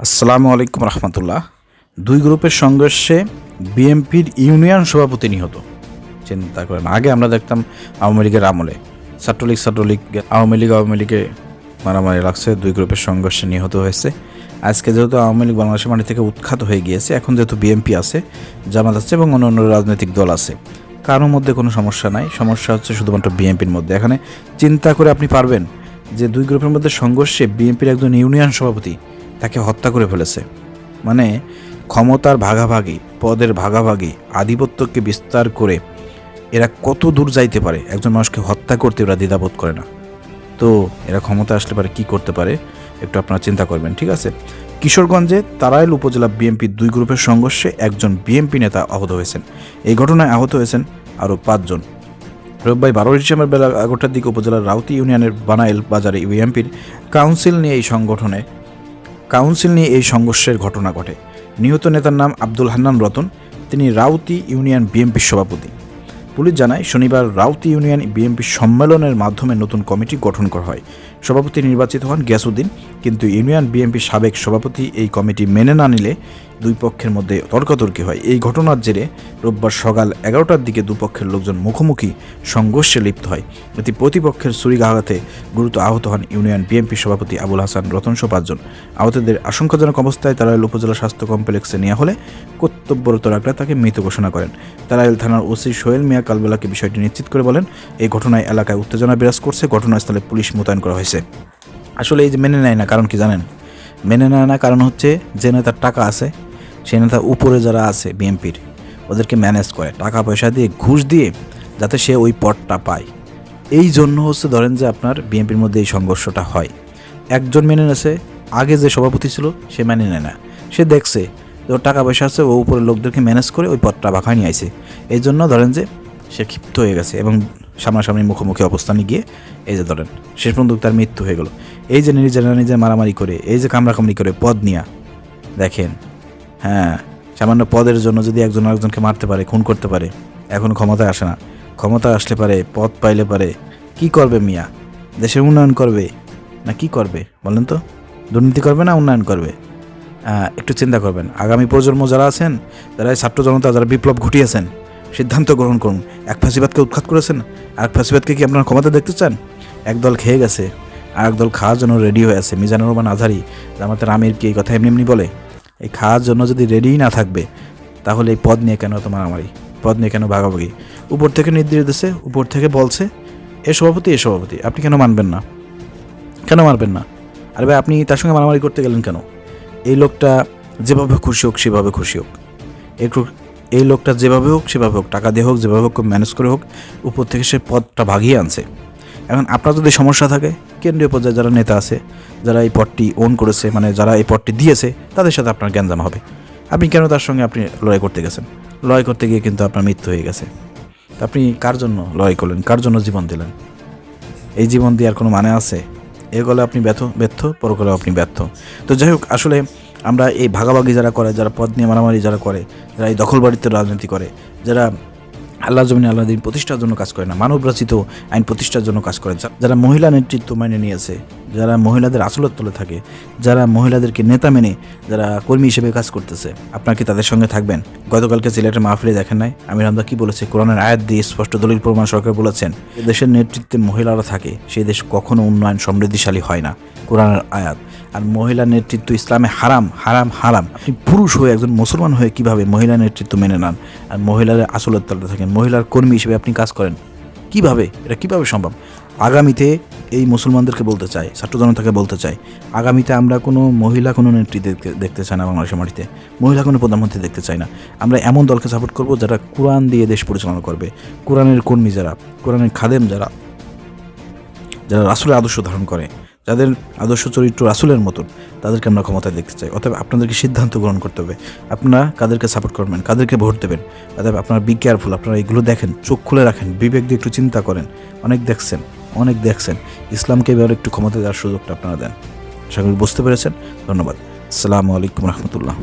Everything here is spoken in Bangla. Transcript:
আসসালামু আলাইকুম রহমতুল্লাহ। দুই গ্রুপের সংঘর্ষে বিএনপির ইউনিয়ন সভাপতি নিহত। চিন্তা করেন, আগে আমরা দেখতাম আওয়ামী লীগের আমলে ছাত্রলীগ আওয়ামী লীগে মারামারি লাগছে, দুই গ্রুপের সংঘর্ষে নিহত হয়েছে। আজকে যেহেতু আওয়ামী লীগ বাংলাদেশের মাটি থেকে উৎখাত হয়ে গিয়েছে, এখন যেহেতু বিএনপি আছে, জামাত আছে এবং অন্য রাজনৈতিক দল আছে, কারোর মধ্যে কোনো সমস্যা নাই। সমস্যা হচ্ছে শুধুমাত্র বিএনপির মধ্যে। এখানে চিন্তা করে আপনি পারবেন যে দুই গ্রুপের মধ্যে সংঘর্ষে বিএনপির একজন ইউনিয়ন সভাপতি তাকে হত্যা করে ফেলেছে। মানে ক্ষমতার ভাগাভাগি, পদের ভাগাভাগি, আধিপত্যকে বিস্তার করে এরা কত দূর যাইতে পারে, একজন মানুষকে হত্যা করতে এরা দ্বিধাবোধ করে না। তো এরা ক্ষমতা আসলে পারে কী করতে পারে, একটু আপনারা চিন্তা করবেন, ঠিক আছে? কিশোরগঞ্জে তারাইল উপজেলা বিএনপির দুই গ্রুপের সংঘর্ষে একজন বিএনপি নেতা আহত হয়েছেন। এই ঘটনায় আহত হয়েছেন আরও 5 জন। রোববার 12 ডিসেম্বর বেলা 11টার দিকে উপজেলার রাউতি ইউনিয়নের বানাইল বাজারে বিএনপির কাউন্সিল নিয়ে এই সংঘর্ষের ঘটনা ঘটে। নিহত নেতার নাম আব্দুল হান্নান রতন, তিনি রাউতি ইউনিয়ন বিএনপির সভাপতি। পুলিশ জানায়, শনিবার রাউতি ইউনিয়ন বিএনপি সম্মেলনের মাধ্যমে নতুন কমিটি গঠন করা হয়। সভাপতি নির্বাচিত হন গিয়াসউদ্দিন, কিন্তু ইউনিয়ন বিএনপির সাবেক সভাপতি এই কমিটি মেনে না নিলে দুই পক্ষের মধ্যে তর্কাতর্কি হয়। এই ঘটনার জেরে রোববার সকাল 11টার দিকে দুপক্ষের লোকজন মুখোমুখি সংঘর্ষে লিপ্ত হয়। এতে প্রতিপক্ষের ছুরিকাঘাতে গুরুতর আহত হন ইউনিয়ন বিএনপি সভাপতি আবুল হাসান রতনসহ 5 জন। আহতদের আশঙ্কাজনক অবস্থায় তারাইল উপজেলা স্বাস্থ্য কমপ্লেক্সে নেওয়া হলে কর্তব্যরত ডাক্তার তাকে মৃত ঘোষণা করেন। তারাইল থানার ওসি সোহেল মিয়া কালবেলাকে বিষয়টি নিশ্চিত করে বলেন, এই ঘটনায় এলাকায় উত্তেজনা বিরাজ করছে, ঘটনাস্থলে পুলিশ মোতায়েন করা হয়েছে। আসলে এই যে মেনে নেয় না, কারণ কি জানেন? মেনে নেয় না কারণ হচ্ছে, যে নেতার টাকা আছে, সেই নেতার উপরে যারা আছে বিএনপির, ওদেরকে ম্যানেজ করে টাকা পয়সা দিয়ে, ঘুষ দিয়ে, যাতে সে ওই পদটা পায়। এই জন্য হচ্ছে ধরেন যে আপনার বিএনপির মধ্যে এই সংঘর্ষটা হয়। একজন মেনে নেছে, আগে যে সভাপতি ছিল সে মেনে নেয় না। সে দেখছে যে ওর টাকা পয়সা আছে, ও উপরের লোকদেরকে ম্যানেজ করে ওই পদটা বাঁকায় নিয়ে আইছে। এই জন্য ধরেন যে সে ক্ষিপ্ত হয়ে গেছে এবং সামনাসামনি মুখোমুখি অবস্থানে গিয়ে এই যে ধরেন শেষ পর্যন্ত তার মৃত্যু হয়ে গেল। এই যে নিজে মারামারি করে, এই যে কামড়াকামড়ি করে পদ নিয়া, দেখেন, হ্যাঁ, সামান্য পদের জন্য যদি একজন আরেকজনকে মারতে পারে, খুন করতে পারে, এখন ক্ষমতায় আসে না। ক্ষমতায় আসলে পারে, পদ পাইলে পারে কি করবে মিয়া? দেশের উন্নয়ন করবে না কি করবে বলেন তো? দুর্নীতি করবে না উন্নয়ন করবে? একটু চিন্তা করবেন। আগামী প্রজন্ম যারা আছেন, যারা ছাত্র জনতা, যারা বিপ্লব ঘটিয়েছেন, সিদ্ধান্ত গ্রহণ করুন। এক ফাঁসিবাদকে উৎখাত করেছেন, আর ফাঁসিবাদকে কি আপনারা ক্ষমতা দেখতে চান? একদল খেয়ে গেছে, আর একদল খাওয়ার জন্য রেডি হয়ে আছে। মিজানুর রহমান আজহারি, জামাতের আমির কি এই কথা এমনি বলে? এই খাওয়ার জন্য যদি রেডিই না থাকবে, তাহলে এই পদ নিয়ে কেন এত মারামারি, পদ নিয়ে কেন ভাগাভাগি? উপর থেকে নির্দেশ দিচ্ছে, উপর থেকে বলছে এ সভাপতি, আপনি কেন মানবেন না? কেন মানবেন না? আরে ভাই, আপনি তার সঙ্গে মারামারি করতে গেলেন কেন? এই লোকটা যেভাবে খুশি হোক সেভাবে খুশি হোক, এই লোকটা যেভাবে হোক সেভাবে হোক, টাকা দিয়ে হোক, যেভাবে হোক, ম্যানেজ করে হোক, উপর থেকে সে পদটা ভাগিয়ে আনছে। এখন আপনার যদি সমস্যা থাকে, কেন্দ্রীয় পর্যায়ে যারা নেতা আছে, যারা এই পদটি ওন করেছে, মানে যারা এই পদটি দিয়েছে, তাদের সাথে আপনার গ্যাঞ্জাম হবে। আপনি কেন তার সঙ্গে আপনি লড়াই করতে গেছেন? লড়াই করতে গিয়ে কিন্তু আপনার মৃত্যু হয়ে গেছে। আপনি কার জন্য লড়াই করলেন? কার জন্য জীবন দিলেন? এই জীবন দেওয়ার কোনো মানে আছে? এগুলো আপনি ব্যর্থ, পরকালে আপনি ব্যর্থ। তো যাই হোক, আসলে আমরা এই ভাগাভাগি যারা করে, যারা পদ নিয়ে মারামারি যারা করে, যারা এই দখলবাড়িত্বের রাজনীতি করে, যারা আল্লাহ জমিনে আল্লাহ দিন প্রতিষ্ঠার জন্য কাজ করে না, মানব রচিত আইন প্রতিষ্ঠার জন্য কাজ করে, যারা মহিলা নেতৃত্ব মেনে নিয়েছে, যারা মহিলাদের আঁচলের তলে থাকে, যারা মহিলাদেরকে নেতা মেনে যারা কর্মী হিসেবে কাজ করতেছে, আপনার কি তাদের সঙ্গে থাকবেন? গতকালকে সিলেটের মাহফিলে দেখেন নাই আমির হামজা কি বলেছে? কোরআনের আয়াত দিয়ে স্পষ্ট দলিল প্রমাণ সরকার বলেছেন, দেশের নেতৃত্বে মহিলারা থাকে, সেই দেশ কখনো উন্নয়ন সমৃদ্ধিশালী হয় না। কোরআনের আয়াত। আর মহিলা নেতৃত্ব ইসলামে হারাম হারাম হারাম। আপনি পুরুষ হয়ে, একজন মুসলমান হয়ে কিভাবে মহিলা নেতৃত্ব মেনে নেন আর মহিলাদের আসলের তলে থাকেন, মহিলার কর্মী হিসেবে আপনি কাজ করেন? কিভাবে? এটা কিভাবে সম্ভব? আগামীতে এই মুসলমানদেরকে বলতে চাই, ছাত্র জনতাকে বলতে চাই, আগামীতে আমরা কোনো মহিলা কোনো নেতৃত্ব দেখতে চাই না বাংলাদেশের মাটিতে। মহিলা কোনো প্রধানমন্ত্রী দেখতে চাই না। আমরা এমন দলকে সাপোর্ট করব যারা কোরআন দিয়ে দেশ পরিচালনা করবে, কোরআনের কর্মী যারা, কোরআনের খাদেম যারা, যারা রাসূলের আদর্শ ধারণ করে, যাদের আদর্শ চরিত্র রাসূলের মতন, তাদেরকে আমরা ক্ষমতায় দেখতে চাই। অতএব আপনাদেরকে সিদ্ধান্ত গ্রহণ করতে হবে, আপনারা কাদেরকে সাপোর্ট করবেন, কাদেরকে ভোট দেবেন। অতএব আপনারা বি কেয়ারফুল, আপনারা এগুলো দেখেন, চোখ খুলে রাখেন, বিবেক দিয়ে একটু চিন্তা করেন। অনেক দেখছেন, ইসলামকে এবার একটু ক্ষমতা দেওয়ার সুযোগটা আপনারা দেন। আশা করি বুঝতে পেরেছেন। ধন্যবাদ। আসসালামু আলাইকুম রহমতুল্লাহ।